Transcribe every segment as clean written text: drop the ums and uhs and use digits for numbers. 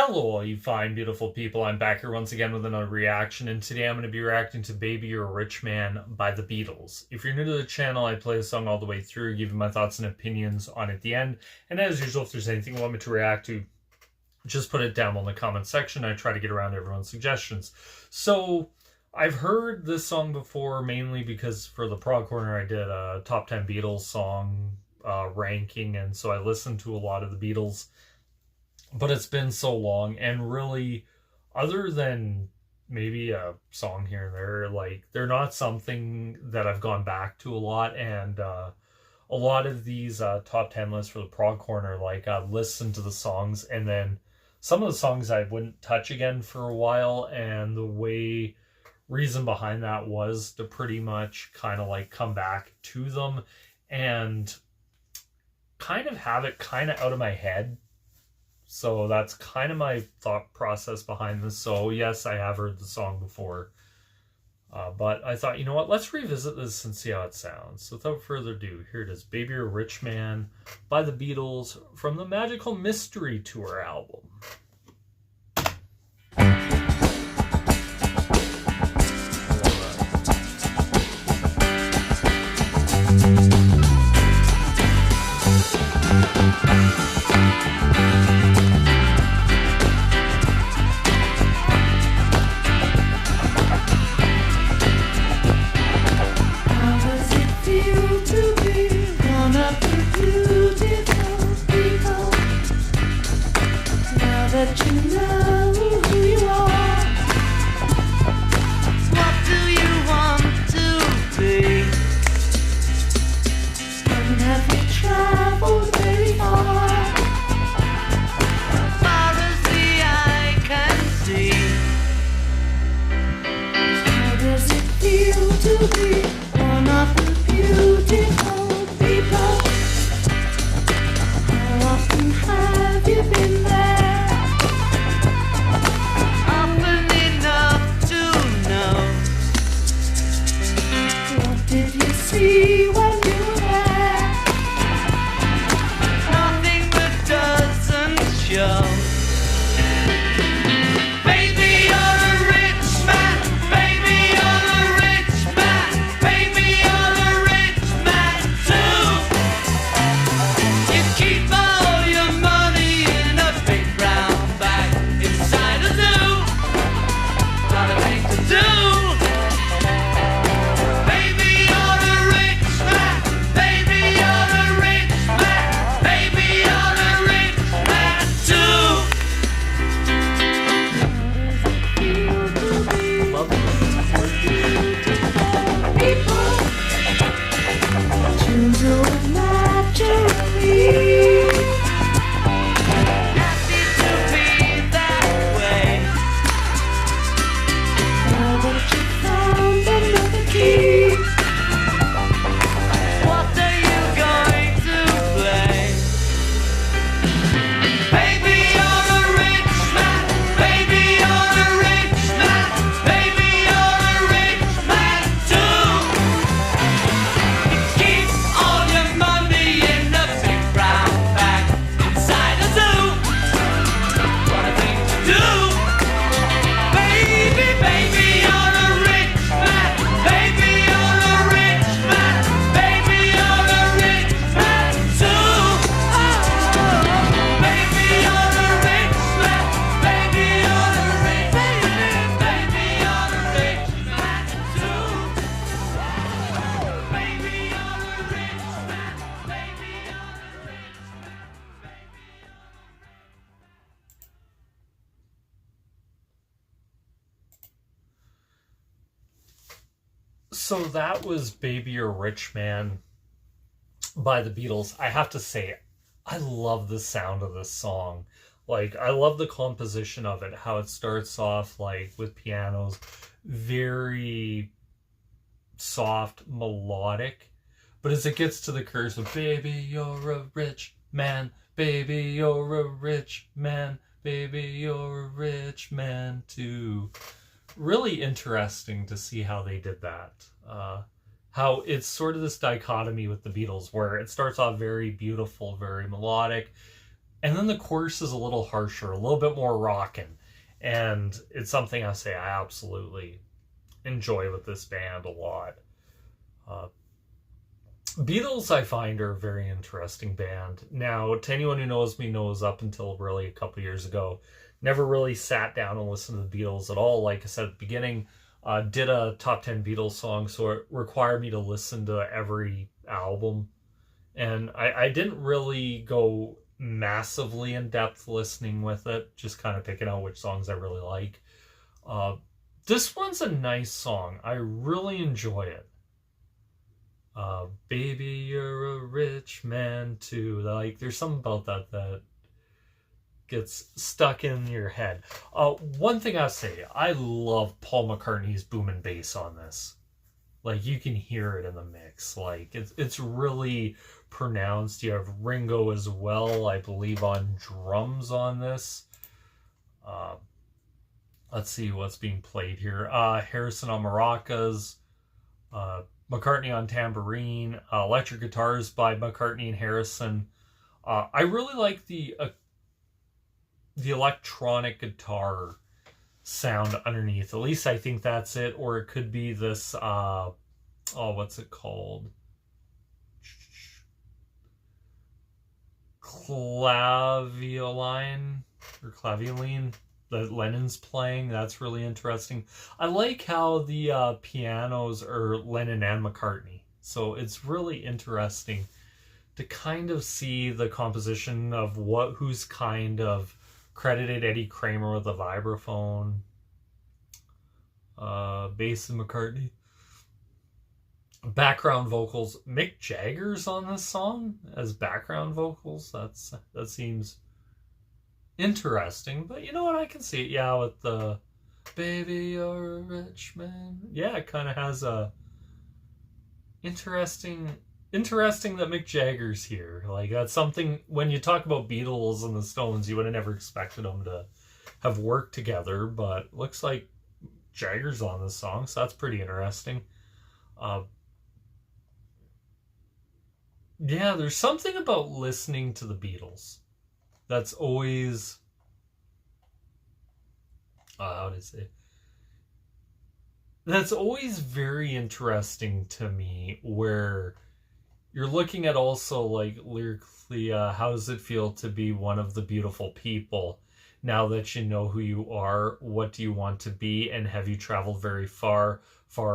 Hello, all you fine, beautiful people. I'm back here once again with another reaction, and today I'm going to be reacting to Baby You're a Rich Man by the Beatles. If you're new to the channel, I play the song all the way through, give you my thoughts and opinions on it at the end. And as usual, if there's anything you want me to react to, just put it down in the comment section. I try to get around to everyone's suggestions. So, I've heard this song before, mainly because for the Prog Corner I did a top 10 Beatles song ranking, and so I listened to a lot of the Beatles. But it's been so long, and really, other than maybe a song here and there, like, they're not something that I've gone back to a lot, and a lot of these top 10 lists for the Prog Corner, like, I listen to the songs, and then some of the songs I wouldn't touch again for a while, and the reason behind that was to pretty much kind of, like, come back to them, and kind of have it kind of out of my head. So that's kind of my thought process behind this. So yes, I have heard the song before. But I thought, you know what, let's revisit this and see how it sounds. So without further ado, here it is, Baby You're a Rich Man by the Beatles from the Magical Mystery Tour album. That you know who you are. What do you want to be? And have you traveled very far? As far as the eye can see. How does it feel to be one of the beautiful people? How often have you been there? See when you're there, nothing that doesn't show. Baby, you're a rich man. Baby, you're a rich man. Baby, you're a rich man too. You keep all your money in a big brown bag inside a zoo. Got a thing to do. So that was Baby You're a Rich Man by the Beatles. I have to say, I love the sound of this song. Like, I love the composition of it, how it starts off, like, with pianos, very soft, melodic. But as it gets to the chorus of, baby, you're a rich man, baby, you're a rich man, baby, you're a rich man too. Really interesting to see how they did that. How it's sort of this dichotomy with the Beatles where it starts off very beautiful, very melodic, And then the chorus is a little harsher, a little bit more rockin'. And it's something I say I absolutely enjoy with this band a lot. Uh, Beatles, I find, are a very interesting band. Now, to anyone who knows me knows up until really a couple years ago, never really sat down and listened to the Beatles at all. Like I said at the beginning, did a top 10 Beatles song, so it required me to listen to every album. And I didn't really go massively in depth listening with it, just kind of picking out which songs I really like. This one's a nice song. I really enjoy it. Baby, you're a rich man too. Like, there's something about that gets stuck in your head. One thing I'll say, I love Paul McCartney's boom and bass on this. Like, you can hear it in the mix. Like, it's really pronounced. You have Ringo as well, I believe, on drums on this. Let's see what's being played here. Harrison on maracas, McCartney on tambourine, electric guitars by McCartney and Harrison. I really like the electronic guitar sound underneath. At least I think that's it, or it could be this what's it called? Clavioline or clavioline that Lennon's playing. That's really interesting. I like how the pianos are Lennon and McCartney. So it's really interesting to kind of see the composition of who's kind of credited. Eddie Kramer with the vibraphone, bass and McCartney. Background vocals, Mick Jagger's on this song as background vocals. That seems interesting, but you know what, I can see it. Yeah, with the baby you're a rich man. Yeah, it kind of has a interesting that Mick Jagger's here. Like, that's something, when you talk about Beatles and the Stones, you would have never expected them to have worked together, but looks like Jagger's on this song, so that's pretty interesting. Yeah, there's something about listening to the Beatles that's always, how to say, that's always very interesting to me, where you're looking at also, like, lyrically, how does it feel to be one of the beautiful people? Now that you know who you are, what do you want to be, and have you traveled very far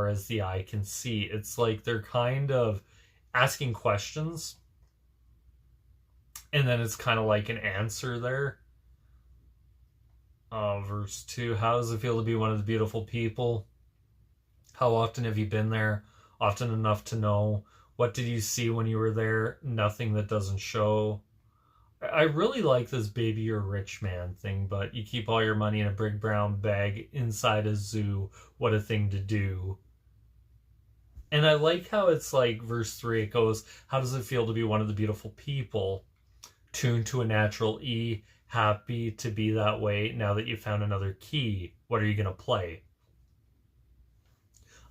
as the eye can see? It's like they're kind of asking questions, and then it's kind of like an answer there. Verse 2, how does it feel to be one of the beautiful people? How often have you been there? Often enough to know. What did you see when you were there? Nothing that doesn't show. I really like this baby you're a rich man thing, but you keep all your money in a big brown bag inside a zoo. What a thing to do. And I like how it's like verse 3, it goes, how does it feel to be one of the beautiful people? Tuned to a natural E, happy to be that way now that you found another key. What are you going to play?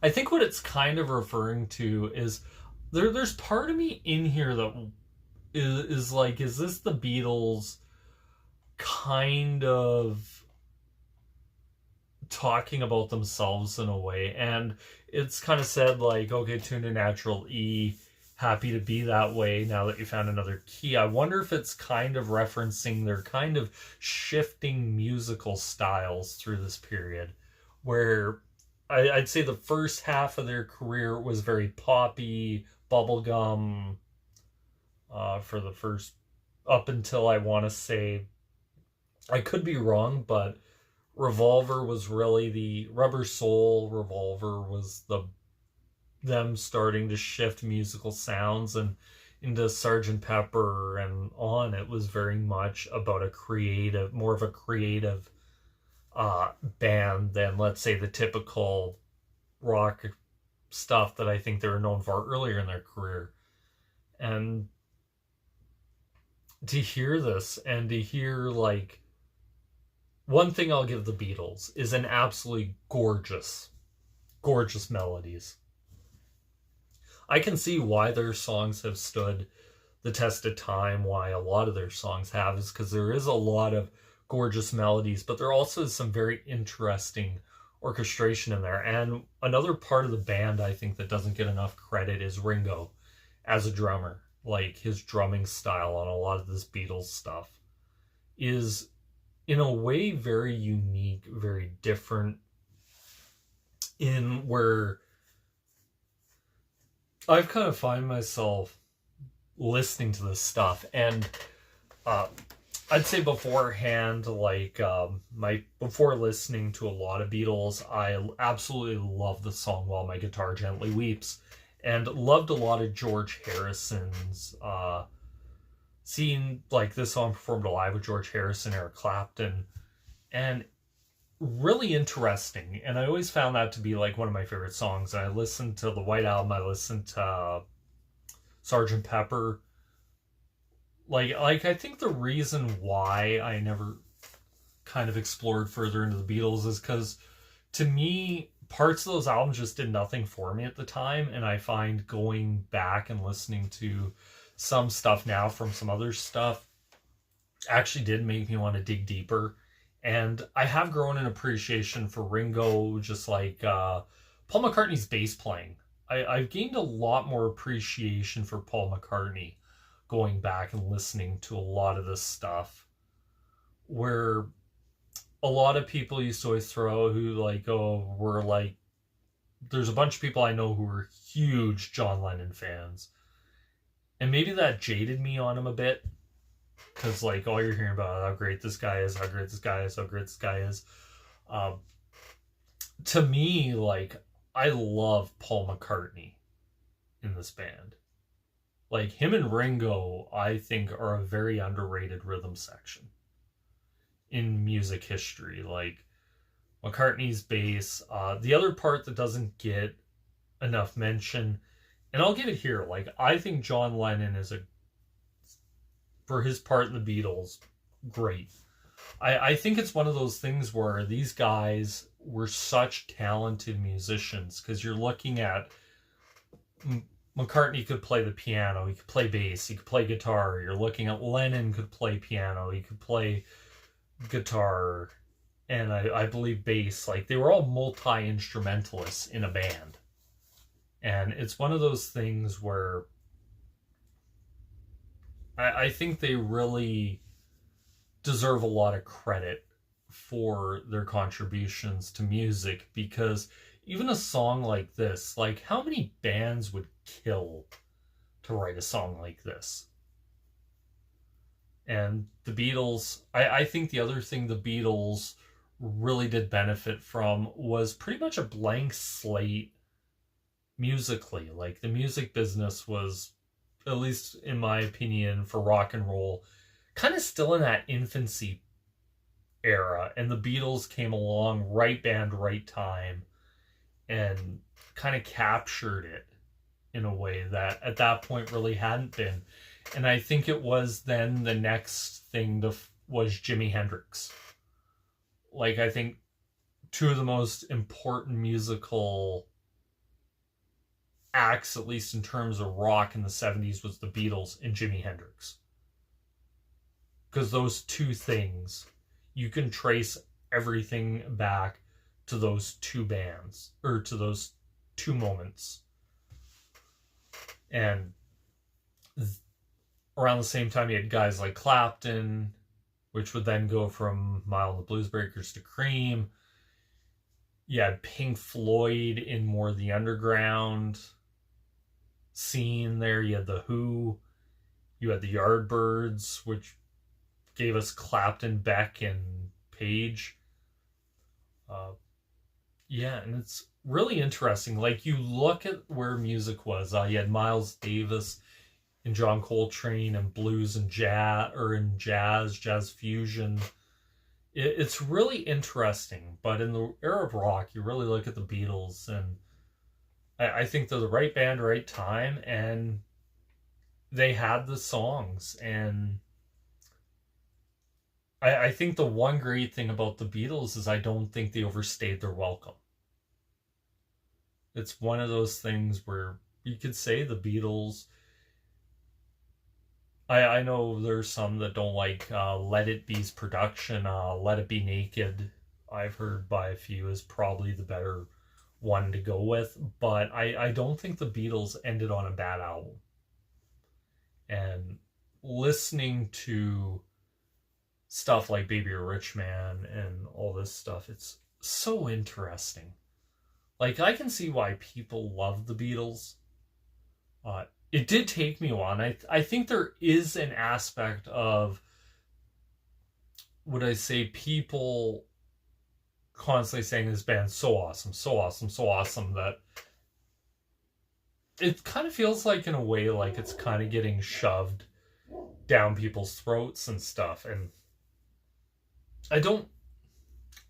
I think what it's kind of referring to is there's part of me in here that is like, is this the Beatles kind of talking about themselves in a way? And it's kind of said like, okay, tune to natural E, happy to be that way now that you found another key. I wonder if it's kind of referencing their kind of shifting musical styles through this period, where I'd say the first half of their career was very poppy, bubblegum, for the first, up until, I want to say, I could be wrong, but Revolver was really the Rubber Soul. Revolver was them starting to shift musical sounds, and into Sgt. Pepper and on. It was very much about more of a creative band than, let's say, the typical rock stuff that I think they were known for earlier in their career. And to hear this, and to hear, like, one thing I'll give the Beatles is an absolutely gorgeous melodies. I can see why their songs have stood the test of time, why a lot of their songs have, is because there is a lot of gorgeous melodies, but there also is some very interesting orchestration in there. And another part of the band I think that doesn't get enough credit is Ringo as a drummer. Like, his drumming style on a lot of this Beatles stuff is in a way very unique, very different, in where I've kind of find myself listening to this stuff, and I'd say beforehand, like, before listening to a lot of Beatles, I absolutely love the song "While My Guitar Gently Weeps," and loved a lot of George Harrison's. Seeing like this song performed live with George Harrison, Eric Clapton, and really interesting. And I always found that to be like one of my favorite songs. And I listened to the White Album. I listened to Sgt. Pepper. Like I think the reason why I never kind of explored further into the Beatles is because, to me, parts of those albums just did nothing for me at the time. And I find going back and listening to some stuff now from some other stuff actually did make me want to dig deeper. And I have grown an appreciation for Ringo, just like Paul McCartney's bass playing. I've gained a lot more appreciation for Paul McCartney going back and listening to a lot of this stuff, where a lot of people used to always throw who like, oh, we're like, there's a bunch of people I know who are huge John Lennon fans. And maybe that jaded me on him a bit. Because, like, all you're hearing about how great this guy is, how great this guy is, how great this guy is. To me, like, I love Paul McCartney in this band. Like, him and Ringo, I think, are a very underrated rhythm section in music history. Like, McCartney's bass. The other part that doesn't get enough mention, and I'll give it here, like, I think John Lennon is for his part in the Beatles, great. I think it's one of those things where these guys were such talented musicians, because you're looking at McCartney could play the piano, he could play bass, he could play guitar. You're looking at Lennon could play piano, he could play guitar, and I believe bass. Like, they were all multi-instrumentalists in a band. And it's one of those things where I think they really deserve a lot of credit for their contributions to music, because even a song like this, like, how many bands would kill to write a song like this? And the Beatles, I think the other thing the Beatles really did benefit from was pretty much a blank slate musically. Like, the music business was, at least in my opinion, for rock and roll, kind of still in that infancy era. And the Beatles came along, right band, right time, and kind of captured it in a way that at that point really hadn't been. And I think it was then the next thing was Jimi Hendrix. Like, I think two of the most important musical acts, at least in terms of rock in the 70s, was the Beatles and Jimi Hendrix. Because those two things, you can trace everything back to those two bands, or to those two moments. And around the same time, you had guys like Clapton, which would then go from Mile and the Bluesbreakers to Cream. You had Pink Floyd in more the underground scene there. You had The Who. You had the Yardbirds, which gave us Clapton, Beck, and Page. Yeah, and it's really interesting. Like, you look at where music was. You had Miles Davis and John Coltrane and blues and jazz, or in jazz fusion. It's really interesting. But in the era of rock, you really look at the Beatles, and I think they're the right band, right time, and they had the songs. And I think the one great thing about the Beatles is I don't think they overstayed their welcome. It's one of those things where you could say the Beatles I know there's some that don't like Let It Be's production. Let It Be Naked, I've heard by a few, is probably the better one to go with. But I don't think the Beatles ended on a bad album. And listening to stuff like Baby You're a Rich Man and all this stuff, it's so interesting. Like, I can see why people love the Beatles. It did take me a while, and I think there is an aspect of, would I say, people constantly saying this band's so awesome, so awesome, so awesome, that it kind of feels like, in a way, like it's kind of getting shoved down people's throats and stuff. And I don't,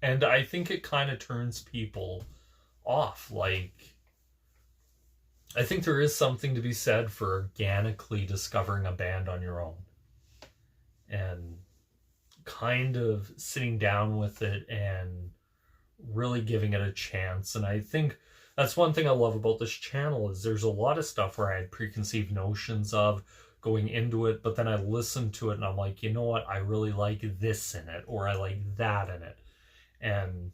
and I think it kind of turns people off. Like, I think there is something to be said for organically discovering a band on your own and kind of sitting down with it and really giving it a chance. And I think that's one thing I love about this channel, is there's a lot of stuff where I had preconceived notions of going into it, but then I listened to it and I'm like, you know what, I really like this in it, or I like that in it. And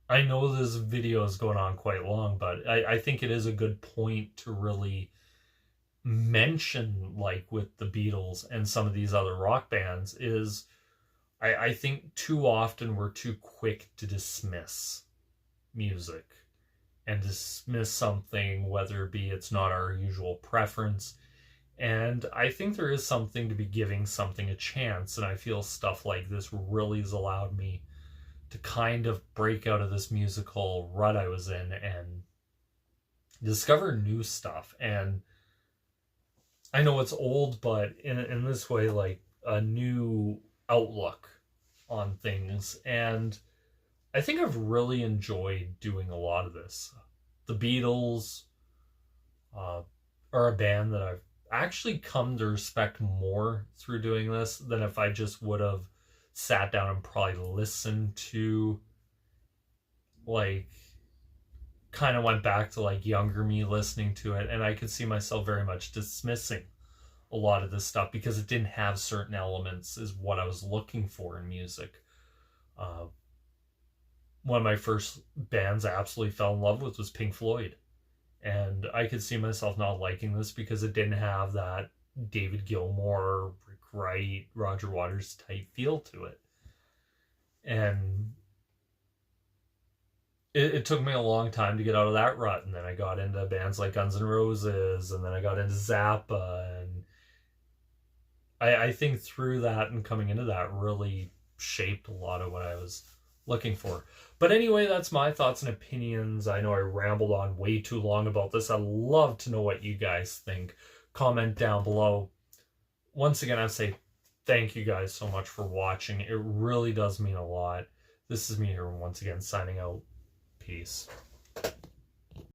I know this video is going on quite long, but I think it is a good point to really mention, like with the Beatles and some of these other rock bands, is I think too often we're too quick to dismiss music and dismiss something, whether it be it's not our usual preference. And I think there is something to be giving something a chance, and I feel stuff like this really has allowed me to kind of break out of this musical rut I was in and discover new stuff. And I know it's old, but in this way, like a new outlook on things. And I think I've really enjoyed doing a lot of this. The Beatles are a band that I've actually come to respect more through doing this than if I just would have sat down and probably listened to, like, kind of went back to like younger me listening to it, and I could see myself very much dismissing a lot of this stuff because it didn't have certain elements is what I was looking for in music. One of my first bands I absolutely fell in love with was Pink Floyd, and I could see myself not liking this because it didn't have that David Gilmour, Rick Wright, Roger Waters type feel to it. And it took me a long time to get out of that rut, and then I got into bands like Guns N' Roses, and then I got into Zappa, and I think through that and coming into that really shaped a lot of what I was looking for. But anyway, that's my thoughts and opinions. I know I rambled on way too long about this. I'd love to know what you guys think. Comment down below. Once again, I say thank you guys so much for watching. It really does mean a lot. This is me here once again signing out. Peace.